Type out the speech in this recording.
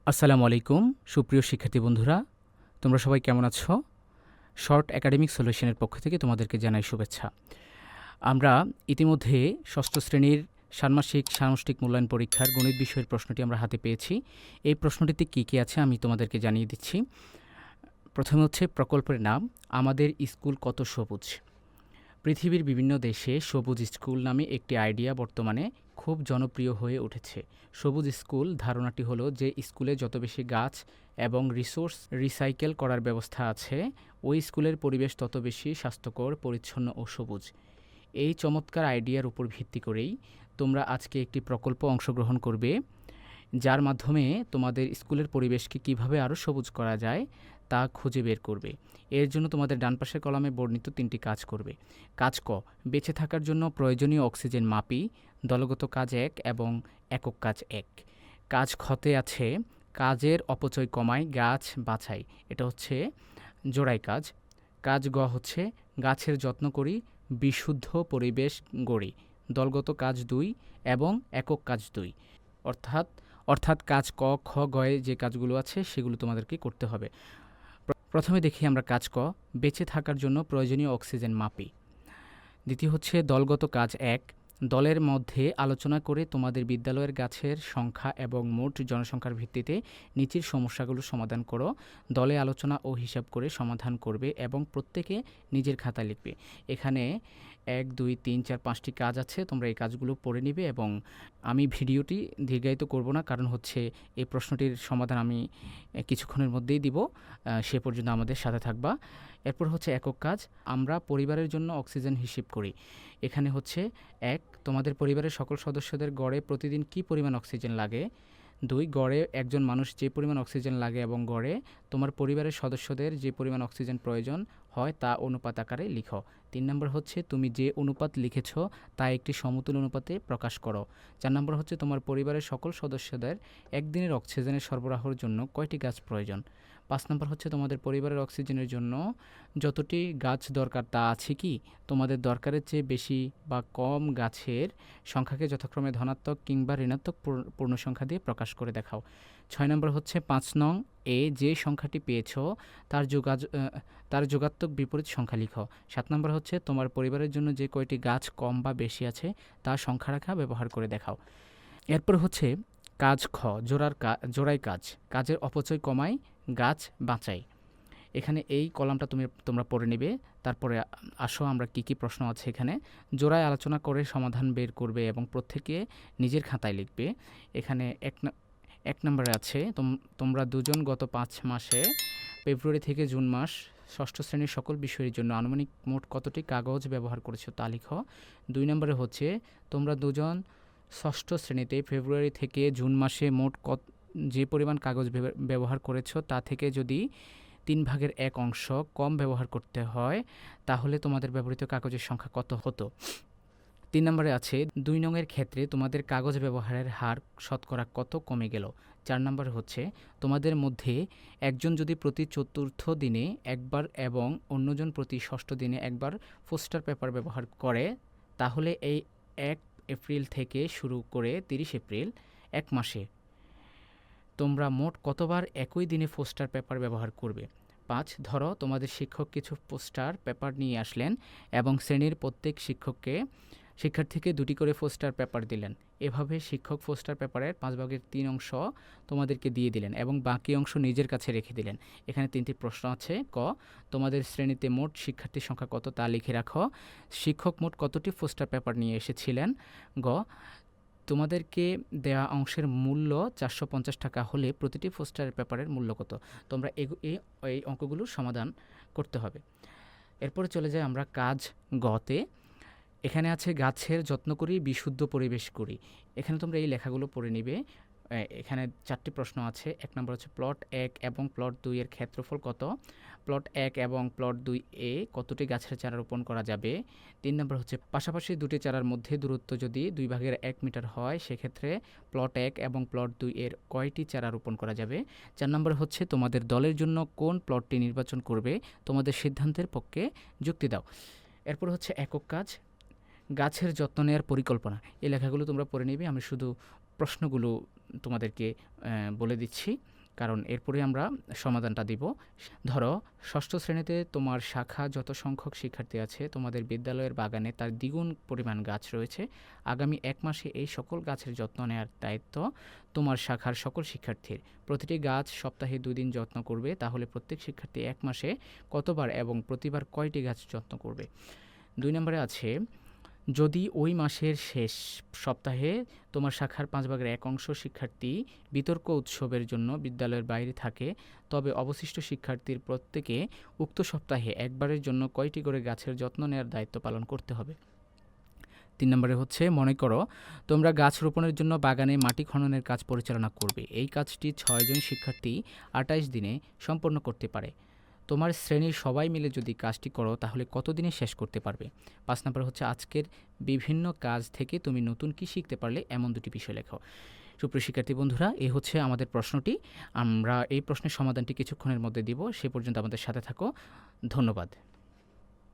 আসসালামু আলাইকুম সুপ্রিয় শিক্ষার্থী বন্ধুরা, তোমরা সবাই কেমন আছো? শর্ট একাডেমিক সলিউশনের পক্ষ থেকে তোমাদেরকে জানাই শুভেচ্ছা। আমরা ইতিমধ্যে ষষ্ঠ শ্রেণীর ষান্মাসিক সামষ্টিক মূল্যায়ন পরীক্ষার গণিত বিষয়ের প্রশ্নটি আমরা হাতে পেয়েছি। এই প্রশ্নটিতে কী কী আছে আমি তোমাদেরকে জানিয়ে দিচ্ছি। প্রথমে হচ্ছে প্রকল্পের নাম, আমাদের স্কুল কত সবুজ। পৃথিবীর বিভিন্ন দেশে সবুজ স্কুল নামে একটি আইডিয়া বর্তমানে খুব জনপ্রিয় হয়ে উঠেছে। সবুজ স্কুল ধারণাটি হলো যে স্কুলে যত বেশি গাছ এবং রিসোর্স রিসাইকেল করার ব্যবস্থা আছে, ওই স্কুলের পরিবেশ তত বেশি স্বাস্থ্যকর, পরিচ্ছন্ন ও সবুজ। এই চমৎকার আইডিয়ার উপর ভিত্তি করেই তোমরা আজকে একটি প্রকল্প অংশগ্রহণ করবে, যার মাধ্যমে তোমাদের স্কুলের পরিবেশকে কিভাবে আরও সবুজ করা যায় তা খুঁজে বের করবে। এর জন্য তোমাদের ডান পাশের কলামে বর্ণিত 3টি কাজ করবে। কাজ ক, বেঁচে থাকার জন্য প্রয়োজনীয় অক্সিজেন মাপি, দলগত কাজ 1 এবং একক কাজ 1। কাজ খতে আছে কাজের অপচয় কমাই, গাছ বাঁচাই, এটা হচ্ছে জোড়াই কাজ। কাজ গ হচ্ছে গাছের যত্ন করি, বিশুদ্ধ পরিবেশ গড়ি, দলগত কাজ 2 এবং একক কাজ 2। অর্থাৎ অর্থাৎ কাজ ক, খ, গয়ে যে কাজগুলো আছে সেগুলো তোমাদেরকে করতে হবে। প্রথমে দেখি আমরা কাজ ক, বেঁচে থাকার জন্য প্রয়োজনীয় অক্সিজেন মাপি। দ্বিতীয় হচ্ছে দলগত কাজ 1, দলের মধ্যে আলোচনা করে তোমাদের বিদ্যালয়ের গাছের সংখ্যা এবং মোট জনসংখ্যার ভিত্তিতে নিচের সমস্যাগুলো সমাধান করো। দলে আলোচনা ও হিসাব করে সমাধান করবে এবং প্রত্যেকে নিজের খাতায় লিখবে। এখানে 1, 2, 3, 4, 5টি কাজ আছে, তোমরা এই কাজগুলো পড়ে নিবে এবং আমি ভিডিওটি দীর্ঘায়িত করব না, কারণ হচ্ছে এই প্রশ্নটির সমাধান আমি কিছুক্ষণের মধ্যেই দিব। সে পর্যন্ত আমাদের সাথে থাকবা। এরপর হচ্ছে একক কাজ, আমরা পরিবারের জন্য অক্সিজেন হিসেব করি। এখানে হচ্ছে 1, তোমাদের পরিবারের সকল সদস্যদের গড়ে প্রতিদিন কী পরিমাণ অক্সিজেন লাগে। 2, গড়ে একজন মানুষ যে পরিমাণ অক্সিজেন লাগে এবং গড়ে তোমার পরিবারের সদস্যদের যে পরিমাণ অক্সিজেন প্রয়োজন হয় তা অনুপাত আকারে লিখো। 3 নম্বর হচ্ছে তুমি যে অনুপাত লিখেছ তা একটি সমতুল অনুপাতে প্রকাশ করো। 4 নম্বর হচ্ছে তোমার পরিবারের সকল সদস্যদের একদিনের অক্সিজেনের সরবরাহের জন্য কয়টি গাছ প্রয়োজন। 5 নম্বর হচ্ছে তোমাদের পরিবারের অক্সিজেনের জন্য যতটি গাছ দরকার তা আছে কি। তোমাদের দরকারের চেয়ে বেশি বা কম গাছের সংখ্যাকে যথাক্রমে ধনাত্মক কিংবা ঋণাত্মক পূর্ণসংখ্যা দিয়ে প্রকাশ করে দেখাও। 6 নম্বর হচ্ছে 5 নং এ যে সংখ্যাটি পেয়েছ তার যোগাত্মক বিপরীত সংখ্যা লিখো। 7 নম্বর হচ্ছে তোমার পরিবারের জন্য যে কয়টি গাছ কম বা বেশি আছে তা সংখ্যা রেখা ব্যবহার করে দেখাও। এরপর হচ্ছে কাজ খ, জোড়াই কাজ, কাজের অপচয় কমাই, গাছ বাঁচাই। এখানে এই কলামটা তোমরা পড়ে নেবে। তারপরে আসো আমরা কি কি প্রশ্ন আছে এখানে। জোড়ায় আলোচনা করে সমাধান বের করবে এবং প্রত্যেকে নিজের খাতায় লিখবে। এখানে এক নম্বরে আছে তোমরা দুজন গত 5 মাসে ফেব্রুয়ারি থেকে জুন মাস ষষ্ঠ শ্রেণীর সকল বিষয়ের জন্য আনুমানিক মোট কতটি কাগজ ব্যবহার করেছো তা লিখো। 2 নম্বরে হচ্ছে তোমরা দুজন ষষ্ঠ শ্রেণীতে ফেব্রুয়ারি থেকে জুন মাসে মোট যে পরিমাণ কাগজ ব্যবহার করেছো তা থেকে যদি 3/1 অংশ কম ব্যবহার করতে হয় তাহলে তোমাদের ব্যবহৃত কাগজের সংখ্যা কত হতো। 3 নম্বরে আছে 2 নংয়ের ক্ষেত্রে তোমাদের কাগজ ব্যবহারের হার শতকরা কত কমে গেল। 4 নম্বরে হচ্ছে তোমাদের মধ্যে একজন যদি প্রতি চতুর্থ দিনে একবার এবং অন্যজন প্রতি ষষ্ঠ দিনে একবার পোস্টার পেপার ব্যবহার করে তাহলে এই 1 এপ্রিল থেকে শুরু করে 30 এপ্রিল 1 মাসে তোমরা মোট কতবার একই দিনে পোস্টার পেপার ব্যবহার করবে। 5, ধরো তোমাদের শিক্ষক কিছু পোস্টার পেপার নিয়ে আসলেন এবং শ্রেণীর প্রত্যেক শিক্ষার্থীকে 2টি করে পোস্টার পেপার দিলেন। এভাবে শিক্ষক পোস্টার পেপারের 5/3 অংশ তোমাদেরকে দিয়ে দিলেন এবং বাকি অংশ নিজের কাছে রেখে দিলেন। এখানে 3টি প্রশ্ন আছে। ক, তোমাদের শ্রেণীতে মোট শিক্ষার্থীর সংখ্যা কত তা লিখে রাখো। শিক্ষক মোট কতটি পোস্টার পেপার নিয়ে এসেছিলেন। গ, তোমাদেরকে দেওয়া অংশের মূল্য 450 টাকা হলে প্রতিটি পোস্টার পেপারের মূল্য কত। তোমরা এই অঙ্কগুলোর সমাধান করতে হবে। এরপরে চলে যাই আমরা কাজ গতে। এখানে আছে গাছের যত্ন করি, বিশুদ্ধ পরিবেশ করি। এখানে তোমরা এই লেখাগুলো পড়ে নিবে। এখানে 4টি প্রশ্ন আছে। 1 নম্বর হচ্ছে প্লট 1 এবং প্লট 2 এর ক্ষেত্রফল কত। প্লট 1 এবং প্লট 2 এ কতটি গাছের চারা রোপণ করা যাবে। 3 নম্বর হচ্ছে পাশাপাশি দুটি চারার মধ্যে দূরত্ব যদি 2/1 মিটার হয় সেক্ষেত্রে প্লট 1 এবং প্লট 2 এর কয়টি চারা রোপণ করা যাবে। 4 নম্বর হচ্ছে তোমাদের দলের জন্য কোন প্লটটি নির্বাচন করবে, তোমাদের সিদ্ধান্তের পক্ষে যুক্তি দাও। এরপর হচ্ছে একক কাজ, গাছের যত্ন নেওয়ার পরিকল্পনা। এই লেখাগুলো তোমরা পড়ে নিবে, আমি শুধু প্রশ্নগুলো তোমাদেরকে বলে দিচ্ছি, কারণ এরপরে আমরা সমাধানটা দিব। ধরো ষষ্ঠ শ্রেণীতে তোমার শাখা যত সংখ্যক শিক্ষার্থী আছে, তোমাদের বিদ্যালয়ের বাগানে তার দ্বিগুণ পরিমাণ গাছ রয়েছে। আগামী 1 মাসে এই সকল গাছের যত্ন নেওয়ার দায়িত্ব তোমার শাখার সকল শিক্ষার্থীর। প্রতিটি গাছ সপ্তাহে 2 দিন যত্ন করবে। তাহলে প্রত্যেক শিক্ষার্থী 1 মাসে কতবার এবং প্রতিবার কয়টি গাছ যত্ন করবে? 2 নম্বরে আছে, যদি ওই মাসের শেষ সপ্তাহে তোমার শাখার 5/1 অংশ শিক্ষার্থী বিতর্ক উৎসবের জন্য বিদ্যালয়ের বাইরে থাকে, তবে অবশিষ্ট শিক্ষার্থীর প্রত্যেকে উক্ত সপ্তাহে একবারের জন্য কয়টি করে গাছের যত্ন নেওয়ার দায়িত্ব পালন করতে হবে? 3 নম্বরে হচ্ছে, মনে করো তোমরা গাছ রোপণের জন্য বাগানে মাটি খননের কাজ পরিচালনা করবে। এই কাজটি 6 জন শিক্ষার্থী 28 দিনে সম্পন্ন করতে পারে। তোমার শ্রেণীর সবাই মিলে যদি কাজটি করো তাহলে কত দিনে শেষ করতে পারবে? 5 নম্বর হচ্ছে, আজকের বিভিন্ন কাজ থেকে তুমি নতুন কী শিখতে পারলে এমন 2টি বিষয় লেখো। সুপ্রিয় শিক্ষার্থী বন্ধুরা, এই হচ্ছে আমাদের প্রশ্নটি। আমরা এই প্রশ্নের সমাধানটি কিছুক্ষণের মধ্যে দিব। সে পর্যন্ত আমাদের সাথে থাকো। ধন্যবাদ।